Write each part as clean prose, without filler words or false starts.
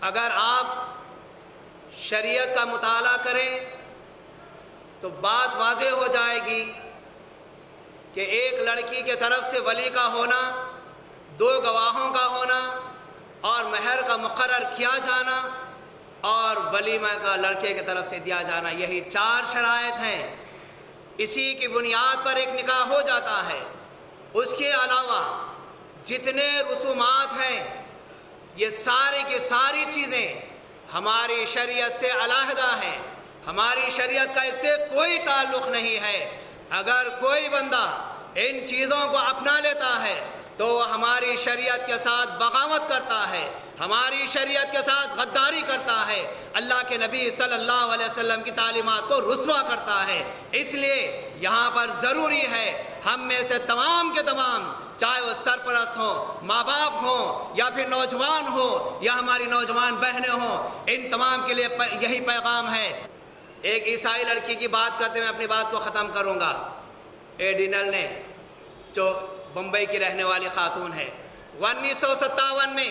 اگر آپ شریعت کا مطالعہ کریں تو بات واضح ہو جائے گی کہ ایک لڑکی کے طرف سے ولی کا ہونا، 2 گواہوں کا ہونا اور مہر کا مقرر کیا جانا اور ولیمہ کا لڑکے کی طرف سے دیا جانا، یہی 4 شرائط ہیں۔ اسی کی بنیاد پر ایک نکاح ہو جاتا ہے۔ اس کے علاوہ جتنے رسومات ہیں، یہ ساری کی ساری چیزیں ہماری شریعت سے علیحدہ ہیں، ہماری شریعت کا اس سے کوئی تعلق نہیں ہے۔ اگر کوئی بندہ ان چیزوں کو اپنا لیتا ہے تو وہ ہماری شریعت کے ساتھ بغاوت کرتا ہے، ہماری شریعت کے ساتھ غداری کرتا ہے، اللہ کے نبی صلی اللہ علیہ وسلم کی تعلیمات کو رسوا کرتا ہے۔ اس لیے یہاں پر ضروری ہے ہم میں سے تمام کے تمام، چاہے وہ سرپرست ہوں، ماں باپ ہوں یا پھر نوجوان ہوں یا ہماری نوجوان بہنیں ہوں، ان تمام کے لیے یہی پیغام ہے۔ ایک عیسائی لڑکی کی بات کرتے ہوئے اپنی بات کو ختم کروں گا۔ ایڈینل نے، جو بمبئی کی رہنے والی خاتون ہے، 1957 میں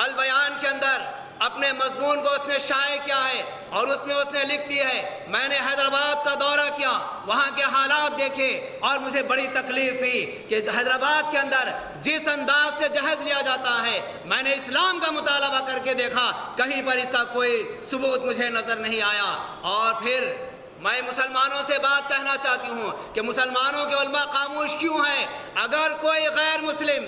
البیان کے اندر اپنے مضمون کو اس نے شائع کیا ہے اور اس میں اس نے لکھ دی ہے، میں نے حیدرآباد کا دورہ کیا، وہاں کے حالات دیکھے اور مجھے بڑی تکلیف ہوئی کہ حیدرآباد کے اندر جس انداز سے جہیز لیا جاتا ہے، میں نے اسلام کا مطالبہ کر کے دیکھا، کہیں پر اس کا کوئی ثبوت مجھے نظر نہیں آیا۔ اور پھر میں مسلمانوں سے بات کہنا چاہتی ہوں کہ مسلمانوں کے علماء خاموش کیوں ہیں؟ اگر کوئی غیر مسلم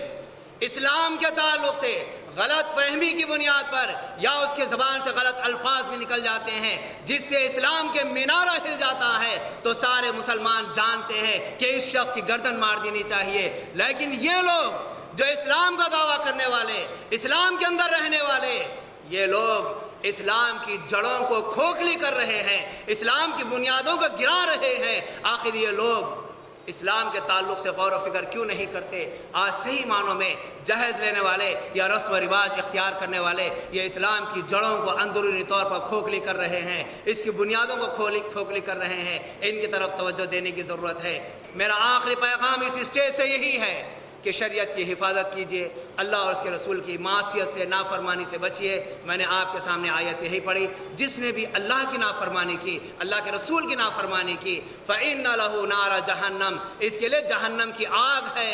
اسلام کے تعلق سے غلط فہمی کی بنیاد پر یا اس کے زبان سے غلط الفاظ بھی نکل جاتے ہیں جس سے اسلام کے مینارہ ہل جاتا ہے، تو سارے مسلمان جانتے ہیں کہ اس شخص کی گردن مار دینی چاہیے۔ لیکن یہ لوگ جو اسلام کا دعویٰ کرنے والے، اسلام کے اندر رہنے والے، یہ لوگ اسلام کی جڑوں کو کھوکھلی کر رہے ہیں، اسلام کی بنیادوں کو گرا رہے ہیں۔ آخر یہ لوگ اسلام کے تعلق سے غور و فکر کیوں نہیں کرتے؟ آج صحیح معنوں میں جہیز لینے والے یا رسم و رواج اختیار کرنے والے یہ اسلام کی جڑوں کو اندرونی طور پر کھوکھلی کر رہے ہیں، اس کی بنیادوں کو کھوکھلی کر رہے ہیں۔ ان کی طرف توجہ دینے کی ضرورت ہے۔ میرا آخری پیغام اس اسٹیج سے یہی ہے کہ شریعت کی حفاظت کیجئے، اللہ اور اس کے رسول کی معصیت سے، نافرمانی سے بچیے۔ میں نے آپ کے سامنے آیت یہی پڑھی، جس نے بھی اللہ کی نافرمانی کی، اللہ کے رسول کی نافرمانی کی، فَإِنَّ لَهُ نَارَ جَهَنَّمْ، اس کے لئے جہنم کی آگ ہے،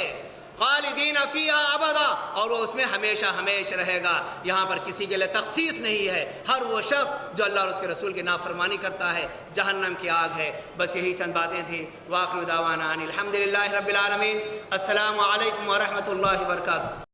خالدین فیہا ابدا، اور وہ اس میں ہمیشہ ہمیشہ رہے گا۔ یہاں پر کسی کے لئے تخصیص نہیں ہے، ہر وہ شخص جو اللہ اور اس کے رسول کی نافرمانی کرتا ہے جہنم کی آگ ہے۔ بس یہی چند باتیں تھیں۔ وآخر دعوانا ان الحمدللہ رب العالمین۔ السلام علیکم ورحمۃ اللہ وبرکاتہ۔